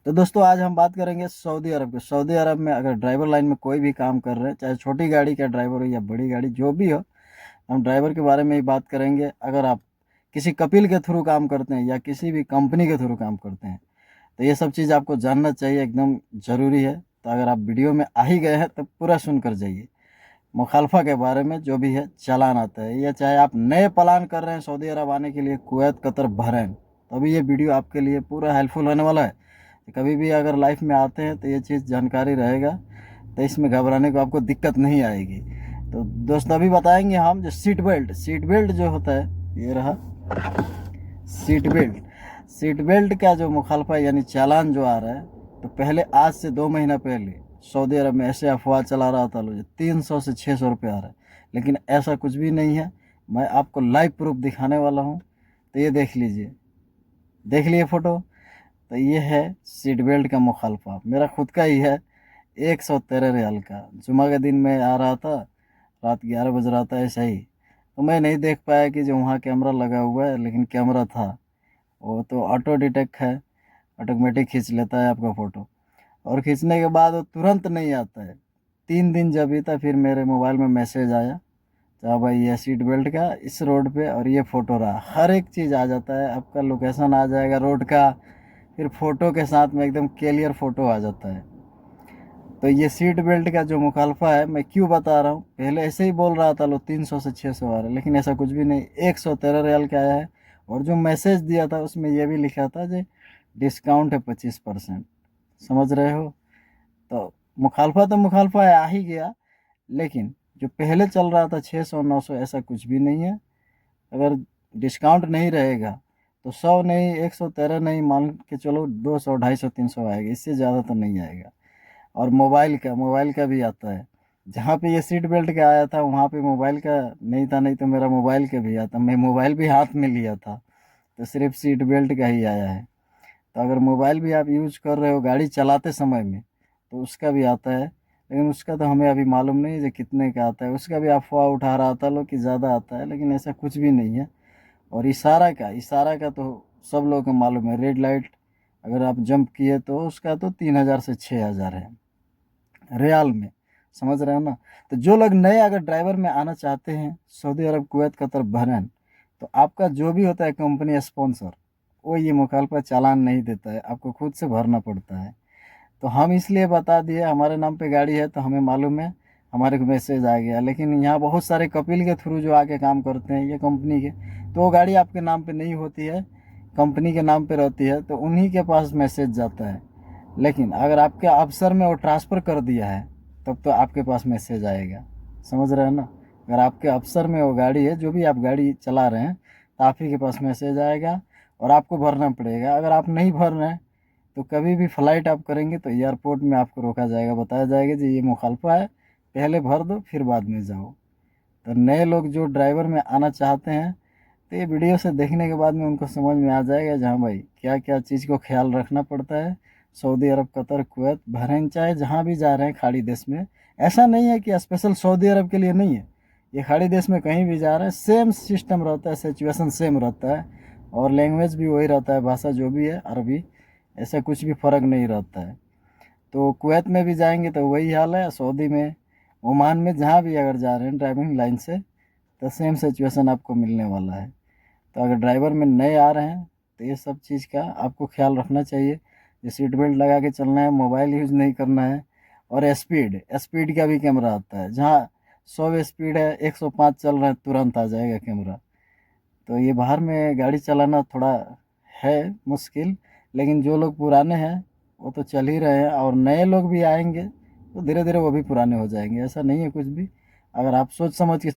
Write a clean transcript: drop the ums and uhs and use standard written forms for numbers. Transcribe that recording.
तो दोस्तों आज हम बात करेंगे सऊदी अरब के। सऊदी अरब में अगर ड्राइवर लाइन में कोई भी काम कर रहे हैं, चाहे छोटी गाड़ी का ड्राइवर हो या बड़ी गाड़ी जो भी हो, हम ड्राइवर के बारे में ही बात करेंगे। अगर आप किसी कपिल के थ्रू काम करते हैं या किसी भी कंपनी के थ्रू काम करते हैं तो ये सब चीज़ आपको जानना चाहिए, एकदम ज़रूरी है। तो अगर आप वीडियो में आ ही गए हैं तो पूरा सुन कर जाइए। मुखालफा के बारे में जो भी है चालान आता है, या चाहे आप नए प्लान कर रहे हैं सऊदी अरब आने के लिए, कुवैत, कतर, बहरैन, तो अभी ये वीडियो आपके लिए पूरा हेल्पफुल होने वाला है। कभी भी अगर लाइफ में आते हैं तो ये चीज़ जानकारी रहेगा, तो इसमें घबराने को आपको दिक्कत नहीं आएगी। तो दोस्तों अभी बताएंगे हम जो सीट बेल्ट जो होता है, ये रहा सीट बेल्ट का जो मुखालफा यानी चालान जो आ रहा है, तो पहले आज से 2 महीना पहले सऊदी अरब में ऐसे अफवाह चला रहा था लोग 300 से 600 रुपये आ रहा है, लेकिन ऐसा कुछ भी नहीं है। मैं आपको लाइव प्रूफ दिखाने वाला हूँ। तो ये देख लीजिए, देख लिए फ़ोटो। तो ये है सीट बेल्ट का मुखालफा, मेरा खुद का ही है। 113 रियाल का। जुमा के दिन में आ रहा था, रात 11 बज रहा था ऐसा ही। तो मैं नहीं देख पाया कि जो वहाँ कैमरा लगा हुआ है, लेकिन कैमरा था। वो तो ऑटो डिटेक्ट है, ऑटोमेटिक खींच लेता है आपका फ़ोटो। और खींचने के बाद वो तुरंत नहीं आता है। 3 दिन जब बीता फिर मेरे मोबाइल में मैसेज आया, तो भाई ये सीट बेल्ट का इस रोड पे और ये फ़ोटो रहा। हर एक चीज़ आ जाता है, आपका लोकेशन आ जाएगा रोड का, फिर फ़ोटो के साथ में एकदम क्लियर फ़ोटो आ जाता है। तो ये सीट बेल्ट का जो मुखालफा है, मैं क्यों बता रहा हूँ, पहले ऐसे ही बोल रहा था लोग 300 से 600 आ रहे, लेकिन ऐसा कुछ भी नहीं। 113 रियाल का आया है। और जो मैसेज दिया था उसमें यह भी लिखा था जो डिस्काउंट है 25%। समझ रहे हो? तो मुखालफा आ ही गया, लेकिन जो पहले चल रहा था 600 900, ऐसा कुछ भी नहीं है। अगर डिस्काउंट नहीं रहेगा तो 100 नहीं, 113 नहीं, मान के चलो 200 250 300 आएगा, इससे ज़्यादा तो नहीं आएगा। और मोबाइल का भी आता है। जहाँ पे ये सीट बेल्ट का आया था वहाँ पे मोबाइल का नहीं था, नहीं तो मेरा मोबाइल का भी आता। मैं मोबाइल भी हाथ में लिया था, तो सिर्फ सीट बेल्ट का ही आया है। तो अगर मोबाइल भी आप यूज कर रहे हो गाड़ी चलाते समय में तो उसका भी आता है, लेकिन उसका तो हमें अभी मालूम नहीं है कितने का आता है। उसका भी अफवाह उठा रहा था लोग कि ज़्यादा आता है, लेकिन ऐसा कुछ भी नहीं है। और इशारा का तो सब लोगों को मालूम है। रेड लाइट अगर आप जंप किए तो उसका तो 3,000 से 6,000 है रियाल में। समझ रहे हो ना? तो जो लोग नए अगर ड्राइवर में आना चाहते हैं सऊदी अरब, कुवैत, कतर, बहरैन, तो आपका जो भी होता है कंपनी स्पॉन्सर, वो ये मुखालफा चालान नहीं देता है, आपको खुद से भरना पड़ता है। तो हम इसलिए बता दिए, हमारे नाम पे गाड़ी है तो हमें मालूम है, हमारे को मैसेज आ गया। लेकिन यहाँ बहुत सारे कपिल के थ्रू जो आके काम करते हैं ये कंपनी के, तो वो गाड़ी आपके नाम पे नहीं होती है, कंपनी के नाम पे रहती है, तो उन्हीं के पास मैसेज जाता है। लेकिन अगर आपके अफसर में वो ट्रांसफ़र कर दिया है तब तो आपके पास मैसेज आएगा। समझ रहे हैं ना? अगर आपके अफसर में वो गाड़ी है, जो भी आप गाड़ी चला रहे हैं, तो आप ही के पास मैसेज आएगा और आपको भरना पड़ेगा। अगर आप नहीं भर रहे हैं तो कभी भी फ़्लाइट आप करेंगे तो एयरपोर्ट में आपको रोका जाएगा, बताया जाएगा जी ये मुखालफा है, पहले भर दो फिर बाद में जाओ। तो नए लोग जो ड्राइवर में आना चाहते हैं, तो ये वीडियो से देखने के बाद में उनको समझ में आ जाएगा जहाँ भाई क्या क्या चीज़ को ख्याल रखना पड़ता है। सऊदी अरब, कतर, कुवैत, बहरीन, चाहे जहाँ भी जा रहे हैं खाड़ी देश में, ऐसा नहीं है कि स्पेशल सऊदी अरब के लिए नहीं है। ये खाड़ी देश में कहीं भी जा रहे हैं सेम सिस्टम रहता है, सिचुएशन सेम रहता है, और लैंग्वेज भी वही रहता है, भाषा जो भी है अरबी, ऐसा कुछ भी फ़र्क नहीं रहता है। तो कुवैत में भी जाएंगे तो वही हाल है, सऊदी में, ओमान में, जहाँ भी अगर जा रहे हैं ड्राइविंग लाइन से, तो सेम सिचुएशन आपको मिलने वाला है। तो अगर ड्राइवर में नए आ रहे हैं तो ये सब चीज़ का आपको ख्याल रखना चाहिए। ये सीट बेल्ट लगा के चलना है, मोबाइल यूज़ नहीं करना है। और स्पीड का भी कैमरा आता है, जहाँ 100 स्पीड है, 105 चल रहा है, तुरंत आ जाएगा कैमरा। तो ये बाहर में गाड़ी चलाना थोड़ा है मुश्किल, लेकिन जो लोग पुराने हैं वो तो चल ही रहे हैं, और नए लोग भी आएंगे तो धीरे धीरे वो भी पुराने हो जाएंगे। ऐसा नहीं है कुछ भी, अगर आप सोच समझ के